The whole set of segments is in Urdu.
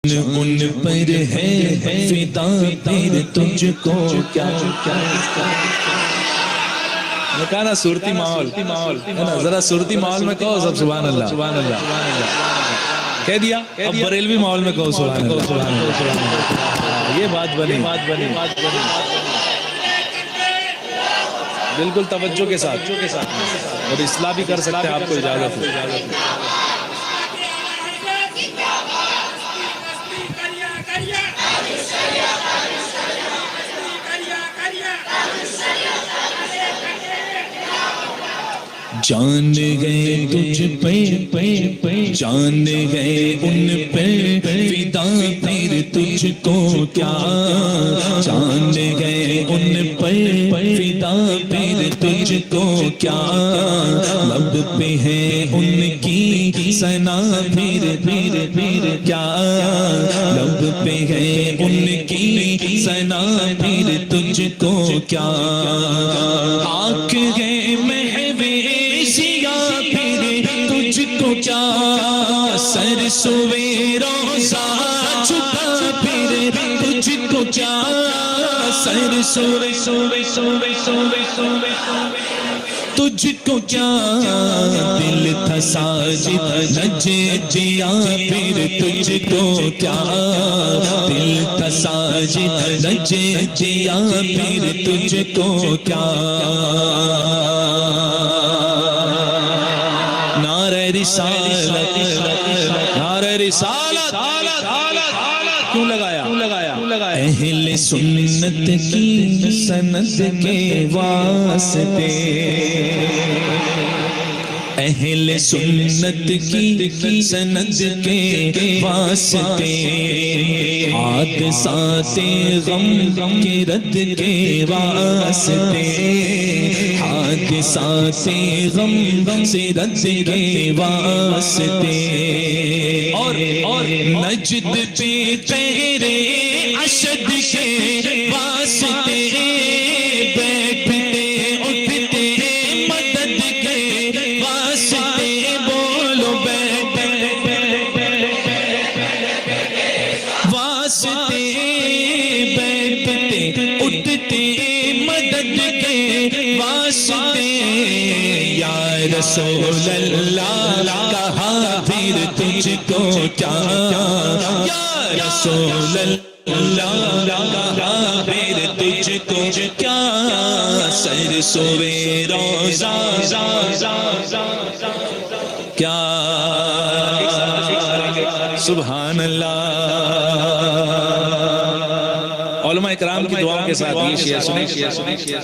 ان پر ہے فدا پھر تجھ کو کیا میں کہا نا صورتی ماحول ہے نا، ذرا صورتی ماحول میں کہو سب سبحان اللہ سبحان اللہ کہہ دیا، اب بریلوی ماحول میں کہو سبحان اللہ، یہ بات بنی بالکل توجہ کے ساتھ اور اصلاح بھی کر سکتے ہیں، آپ کو اجازت ہے۔ جان گئے تجھ پہ جان گئے ان پہ فدا پھر تجھ کو کیا، جان گئے ان پہ فدا پھر تجھ کو کیا، لب پہ ہے ان کی ثنا پھر کیا، لب پہ ہے ان کی ثنا پھر تجھ کو کیا، آنکھ ہے تجھ کو کیا، سر سوے روزہ چھپا پھر تجھ کو کیا، سر سوے تجھ کو کیا، دل تھا ساجد نجیا پھر تجھ کو کیا، دل تھا ساجد نجیا پھر تجھ کو کیا، رسالت نعرہ رسالت کیوں لگایا اہل سنت کی سند کے واسطے، اہل سنت کی سند کے واسطے، حادثات غم کے رد کے واسطے، حادثات غم سے رد کے واسطے، اور نجد پہ تیرے اشد کے واسطے، بیٹھتے اٹھتے مدد کے واسطے، بولو واسطے، بیٹھتے اٹھتے مدد کے واسطے، یا رسول اللہ کہا پھر تجھ کو کیا، یا رسول اللہ کہا پھر تجھ کو کیا، سر سوے روزہ کیا، سبحان اللہ۔ علماء اکرام کی دعاؤں کے ساتھ یہ شعر سنیں،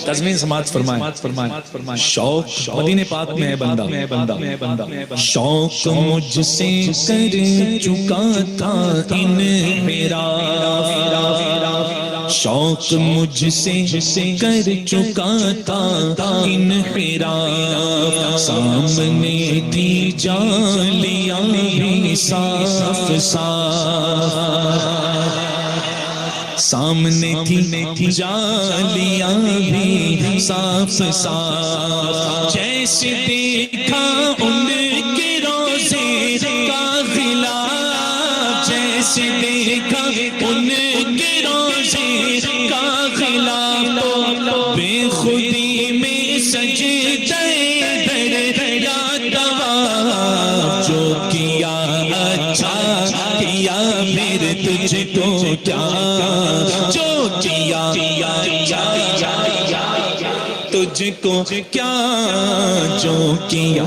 تزمین سماعت فرمائیں۔ شوق مدینہ پاک میں ہے بندہ، شوق مجھ سے کر چکا تھا انحراف، شوق مجھ سے کر چکا تھا انحراف، سامنے تھی جالیاں بھی صاف سامنے تھی جالیاں بھی صاف جیسے دیکھا ان کے روزے کا خلاف، جیسے دیکھا ان کے روزے کا خلاف، بے خودی میں سجدہ در طواف، جو کیا اچھا کیا پھر تجھ کو کیا، جو کیا تجھ کو کیا، جو کیا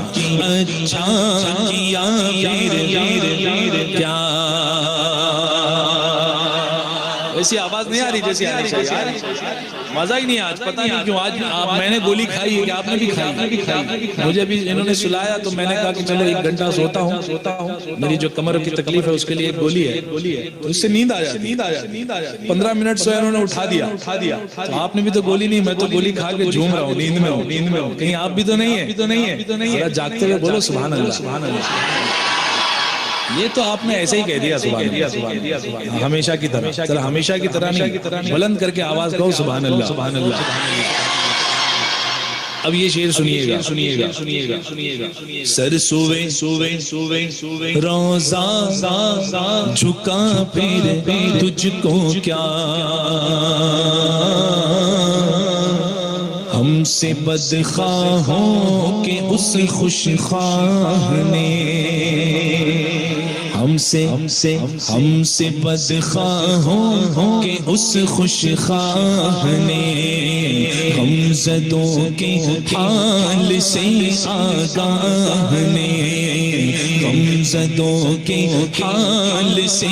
اچھا کیا پھر کیا۔ ایسی آواز نہیں آ رہی جیسی آنی چاہیے، مزہ ہی نہیں آج، پتہ نہیں کیوں آج میں نے گولی کھائی ہے کہ آپ نے بھی کھائی، مجھے بھی انہوں نے سلایا تو میں نے کہا کہ چلو 1 گھنٹہ سوتا ہوں، میری جو کمر کی تکلیف ہے اس کے لیے ایک گولی ہے، تو اس سے نیند آ جاتی، 15 منٹ سویا انہوں نے اٹھا دیا، تو آپ نے بھی تو گولی نہیں، میں تو گولی کھا کے جھوم رہا ہوں، نیند میں ہوں، کہیں آپ بھی تو نہیں ہے، جاگتے ہوئے بولو سبحان اللہ۔ یہ تو آپ نے ایسے ہی کہہ دیا سبحان اللہ، ہمیشہ کی طرح، ذرا ہمیشہ کی طرح نہیں، بلند کر کے آواز کہو سبحان اللہ۔ اب یہ شعر سنیے گا سر سوے روزہ جھکا پھر تجھ کو کیا ہم سے بدخواہوں کے اس خوش خواہ نے ہم سے بدخواہوں کے اس خوش خواہ نے غمزدوں کے حال سے آگاہ نے غمزدوں کے حال سے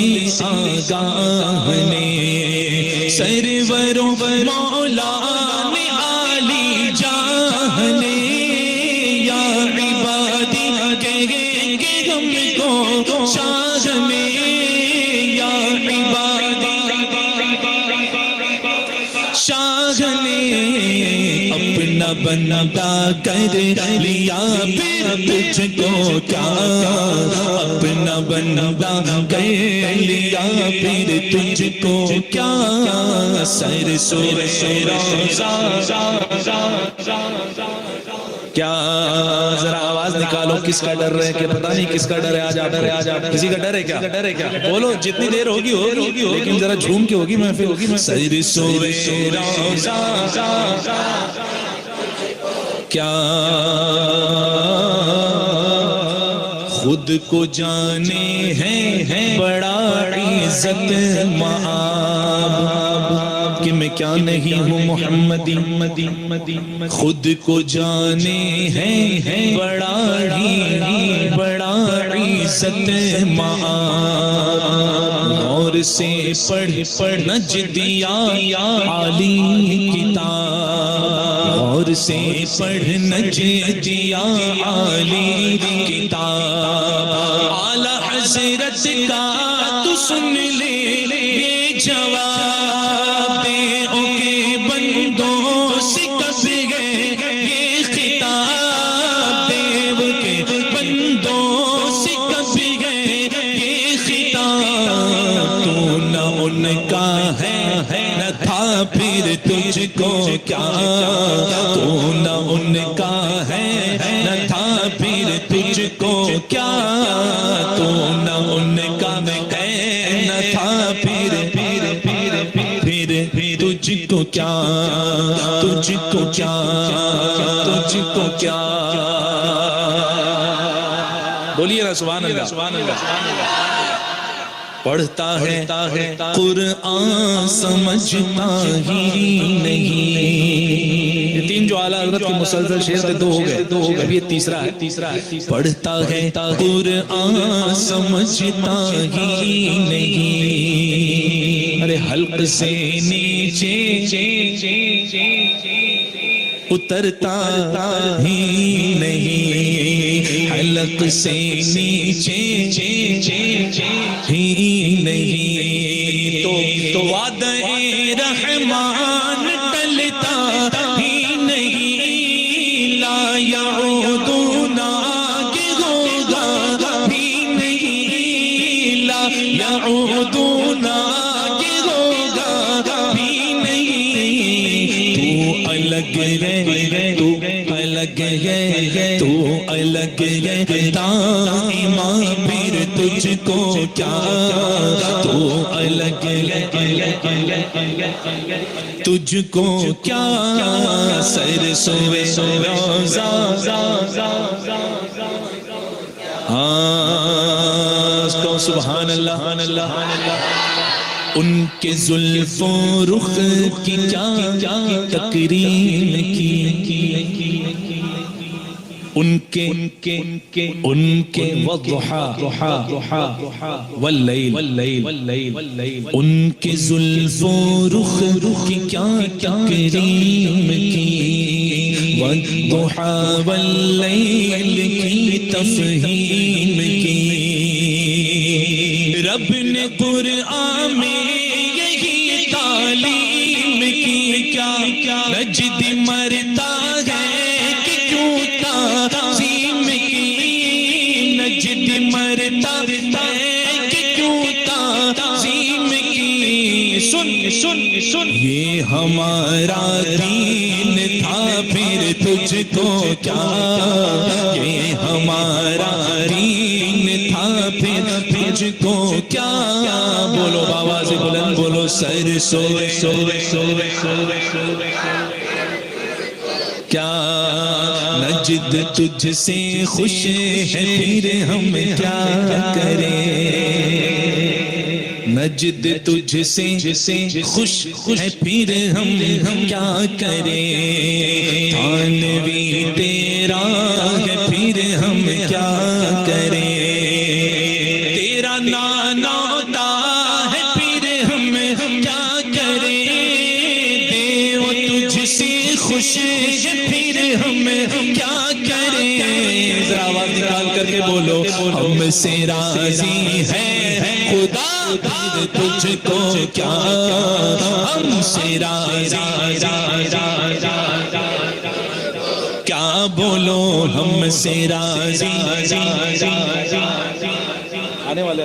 آگاہ نے سروروں مولا نے عالی جاہ نے یا عبادی کہیں گے ہم کو شاہ میں یا عبادی شاہ نے اپنا بندہ کر لیا پھر تجھ کو کیا اپنا بندہ کر لیا پھر تجھ کو کیا سر سوے کیا ذرا آواز نکالو کس کا ڈر ہے کہ پتہ نہیں کس کا ڈر ہے آج کسی کا ڈر ہے کیا بولو جتنی دیر ہوگی لیکن ذرا جھوم کے ہوگی محفل سر سوے کیا خود کو جانے ہیں بڑا عزت مآب کہ میں کیا نہیں ہوں محمدی خود کو جانے ہیں بڑا عزت مآب اور سے پڑھ نجدیا عالی کتاب اور سے پڑھ نجدیا عالی کتاب اعلی حضرت کا تو سن لے یہ جواب دے او کے بندوں سے کب گئے یہ خطاب دے او کے بندوں سے کب گئے یہ خطاب تو نہ ان کا ہے نہ تھا پھر تجھ کو کیا تو نہ ان کا ہے نہ تھا پھر تجھ کو کیا تو نہ ان کا ہے نہ تھا پھر تجھ کو کیا تجھ کو کیا تجھ کو کیا بولیے نا سبحان اللہ پڑھتا ہے قرآن سمجھتا ہی نہیں یہ تین جو اعلیٰ حضرت کے مسلسل شعر تھے دو ہو گئے اب یہ تیسرا ہے پڑھتا ہے قرآن سمجھتا ہی نہیں ارے حلق سے نیچے اترتا ہی نہیں حلق سے نیچے ہی نہیں تو وعدہ رحمان ٹلتا ہی نہیں لا یعودنا کہ ہوگا بھی نہیں لا یعودنا کہ ہوگا بھی نہیں تو الگ تو الگ دائما پھر تجھ کو کیا تو الگ تجھ کو کیا سر سوے سبحان اللہ ان کے زلف و رخ کی کیا تکریم کی ان کے والضحا واللیل ان کے زلف و رخ کی کیا تکریم کی والضحا واللیل کی تفہیم کی رب نے قرآن میں یہی تعلیم کی کیا نجد مرتا ہے کہ کیوں تعظیم کی نجد مرتا ہے کہ کیوں تعظیم کی سن یہ ہمارا دین تھا پھر تجھ کو کیا، یہ ہمارا دین تھا پھر تجھ کو کیا، بولو آواز بلند بولو سر سوئے کیا، نجد تجھ سے خوش ہے پھر ہم کیا کریں، نجد تجھ سے خوش ہے پھر ہم کیا کریں، تھانوی تیرا ہے پھر ہم کیا کریں، تیرا نانوتا ہے پھر ہم کیا کریں، دیو تجھ سے خوش ہے پھر ہم کیا کریں، ذرا آواز نکال کر کے بولو، ہم سے راضی ہے خدا پھر تجھ کو کیا، ہم سے راضی کیا، بولو ہم سے راضی، آنے والے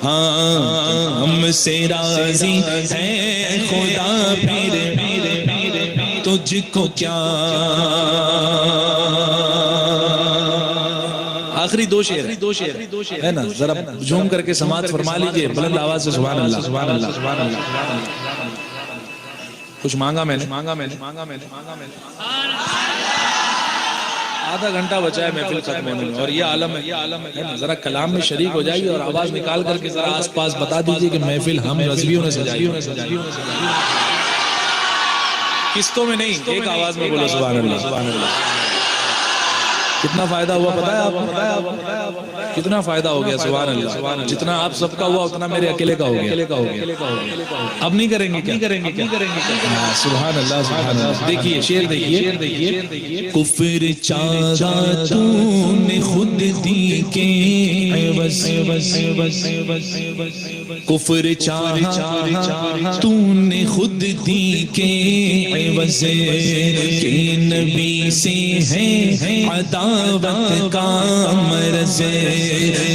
ہاں ہم سے راضی ہے خدا پھر تجھ کو کیا، آخری دو شعر ہے نا، ذرا جھوم کر کے سماعت فرما لیجئے بلند آواز سے سبحان اللہ سبحان اللہ سبحان اللہ، کچھ مانگا میں نے آدھا گھنٹہ بچا ہے محفل ختم ہونے میں، اور یہ عالم ہے، ذرا کلام میں شریک ہو جائیے اور آواز نکال کر کے ذرا آس پاس بتا دیجئے کہ محفل ہم رضویوں نے سجائی، قسطوں میں نہیں، ایک آواز میں بولو سبحان اللہ سبحان اللہ، کتنا فائدہ ہوا پتہ ہے آپ کو، کتنا فائدہ ہو گیا سبحان اللہ، جتنا آپ سب کا ہوا اتنا میرے اکیلے کا ہو گیا، اب نہیں کریں گے کیا، سبحان اللہ سبحان اللہ، دیکھیے شعر دیکھیے، کفر چاہا تو نے خود دی کے عوض، کفر چاہا تو نے خود دی کے عوض، کہ نبی سے ہے عداوت کا مرض،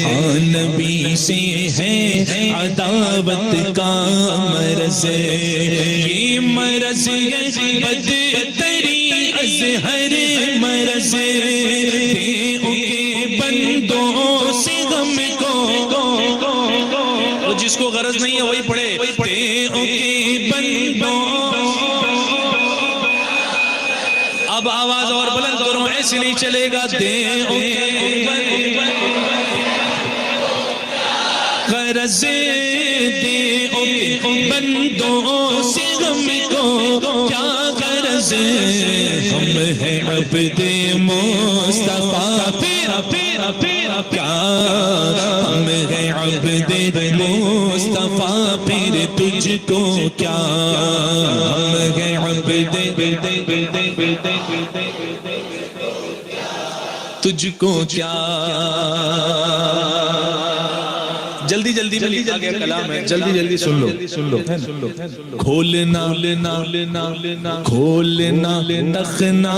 ہاں نبی سے ہے عداوت کا مرض، یہ مرض بدتری از ہر مرض، دیو کے بندوں سے غم کو، جس کو غرض نہیں ہے وہی پڑھے، دیو کے بندوں، اب آواز اور بلند کرو ایسے نہیں چلے گا، دیو غرض دیو کے بندوں سے غم کو کیا غرض، ہم ہیں عبد مصطفیٰ کیا، ہم ہیں عبد مصطفیٰ پھر تجھ کو کیا، ہم ہیں عبد تجھ کو کیا، جلدی میں آگے کلام ہے، جلدی سن لو، کھولنا تخنا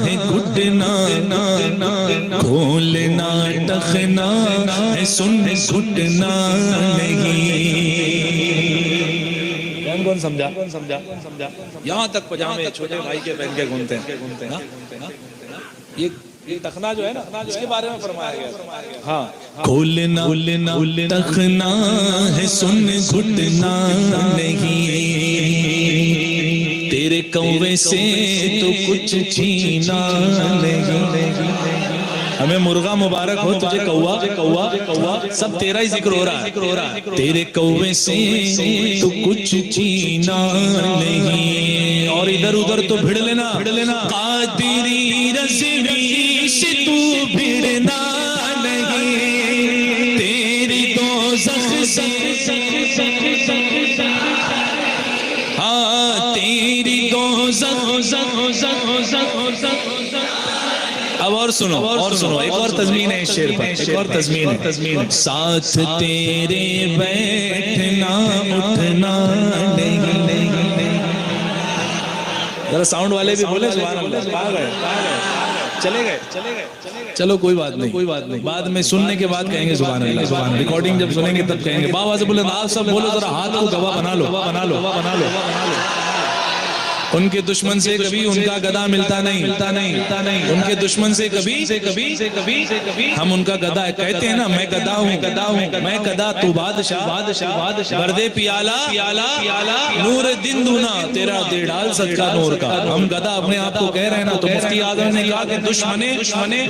ہے گھٹنا، کھولنا تخنا ہے سن گھٹنا نہیں، کون سمجھا، یہاں تک پجامے چھوٹے بھائی کے پہن کے گھومتے ہیں، یہ تخنا جو ہے نا اس کے بارے میں فرمایا گیا، ہاں کھولنا تخنا ہے سن گھٹنا نہیں، تیرے کوے سے تو کچھ چھینا نہیں، ہمیں مرغا مبارک ہو تجھے کوا سب تیرا ہی ذکر ہو رہا ہے، تیرے کوے سے تو کچھ چھینا نہیں، اور ادھر ادھر تو بھیڑ لینا، قادری رضوی سے تو بھیڑنا نہیں، تیری دوزخ سے ہاں تیری دوزخ، اب اور سنو ایک اور تضمین ہے اس شعر پر، ایک اور تضمین ہے، ساتھ تیرے بیٹھنا اٹھنا نہیں، ذرا ساؤنڈ والے بھی بولے سبحان اللہ، چلے گئے چلو کوئی بات نہیں، بعد میں سننے کے بعد کہیں گے سبحان اللہ، سبحان اللہ، ریکارڈنگ جب سنیں گے تب کہیں گے بابا سے بولے آپ سب بولو ذرا ہاتھ کو گواہ بنا لو۔ ان کے دشمن سے کبھی ان کا گدا ملتا نہیں، ان کے دشمن سے کبھی ہم ان کا گدا کہتے ہیں نا، میں گدا ہوں، میں گدا تو بادشاہ، بردے پیالہ نور دن دونا تیرا دے ڈال صدقہ نور کا۔ ہم گدا اپنے آپ کو کہہ رہے ہیں نا، تو مفتی اعظم نے کہا کہ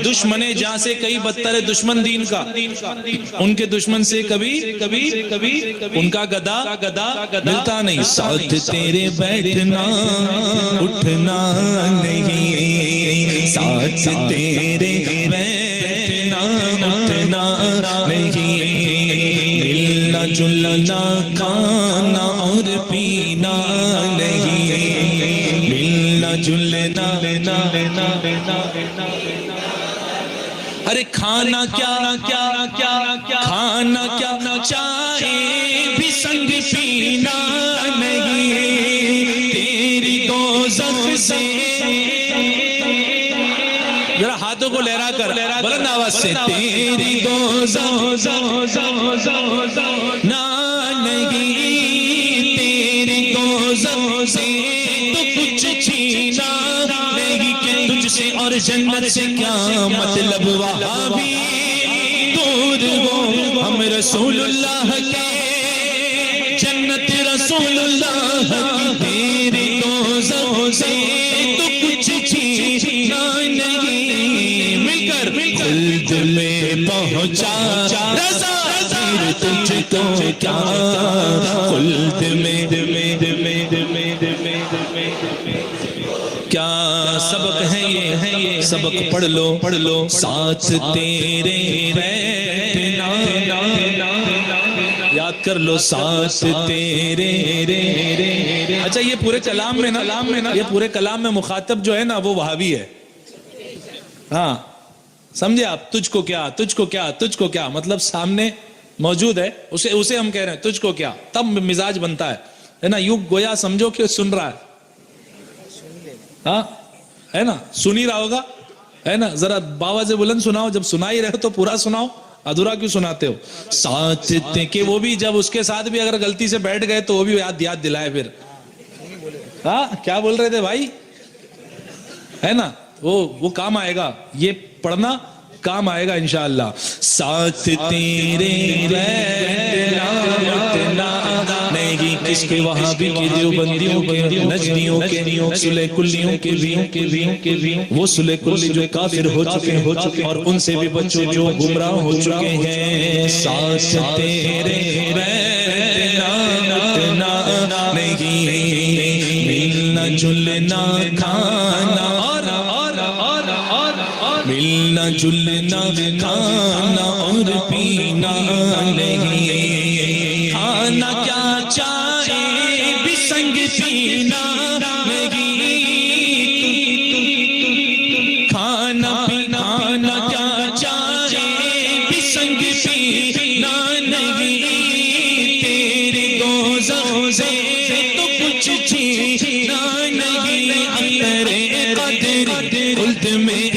دشمن جہاں سے کئی بدتر ہے دشمن دین کا، ان کے دشمن سے کبھی ان کا گدا ملتا نہیں۔ ساتھ تیرے بیٹھنا اٹھنا نہیں، ساتھ تیرے بیٹھنا اٹھنا نہیں، ملنا جلنا کھانا اور پینا نہیں، ملنا جلنا ارے کھانا کیا کھانا کیا چائے بھی سنگ پینا نہیں، ذرا ہاتھوں کو لہرا کر بلند آواز سے، تیری دوزخ نہ نہیں، تیری دوزخ سے تو کچھ چھینا نہیں، کہ تجھ سے اور جنت سے کیا مطلب وہابی دور ہو، ہم رسول اللہ کے جنت رسول اللہ کی، تیری سے تو کچھ چھینا نہیں، مل کر خلد میں پہنچا رضا پھر تجھ کو کیا، خلد میں کیا سبق ہے یہ، سبق پڑھ لو، ساتھ تیرے بیٹھنا یاد کر لو، ساتھ تیرے۔ اچھا یہ پورے کلام میں نا، یہ پورے کلام میں مخاطب جو ہے نا وہ وہابی ہے، ہاں سمجھے آپ؟ تجھ کو کیا مطلب سامنے موجود ہے، اسے ہم کہہ رہے ہیں تجھ کو کیا، تب مزاج بنتا ہے نا، یوں گویا سمجھو کہ سن رہا ہے، ہاں ہے نا، سن ہی رہا ہوگا، ہے نا، ذرا بابا سے بلند سناؤ، جب سنا ہی رہے تو پورا سناؤ، ادھورا کیوں سناتے ہو؟ ساتھ کہ وہ بھی جب اس کے ساتھ بھی اگر غلطی سے بیٹھ گئے تو وہ بھی یاد دلائے پھر، ہاں کیا بول رہے تھے بھائی، ہے نا، وہ کام آئے گا، یہ پڑھنا کام آئے گا انشاءاللہ۔ ساتھ تیرے بیٹھنا نہیں، کس کے وہابی کے دیوبندیوں کے نجدیوں کے صلح کلیوں کے بھی، وہ صلح کلی جو کافر ہو چکے اور ان سے بھی بچوں جو گمراہ ہو چکے ہیں، ساتھ تیرے بیٹھنا نہیں، ملنا جلنا کھانا ملنا جلنا کھانا اور پینا نہیں، کھانا کیا چائے بھی سنگ پینا نہیں، کھانا کیا چائے بھی سنگ پینا نہیں، تیری دوزخ سے تو کچھ چھینا نہیں، تیرے قدر خلد میں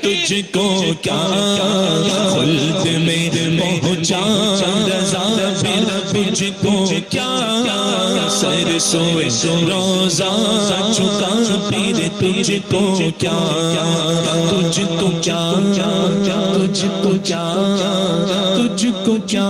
تجھ کو کیا، خلد میں پہنچا رضا پھر تجھ کو کیا، سر سوئے روزہ چکا پھر تجھ کو کیا، تجھ کو کیا، تجھ کو کیا، تجھ کو کیا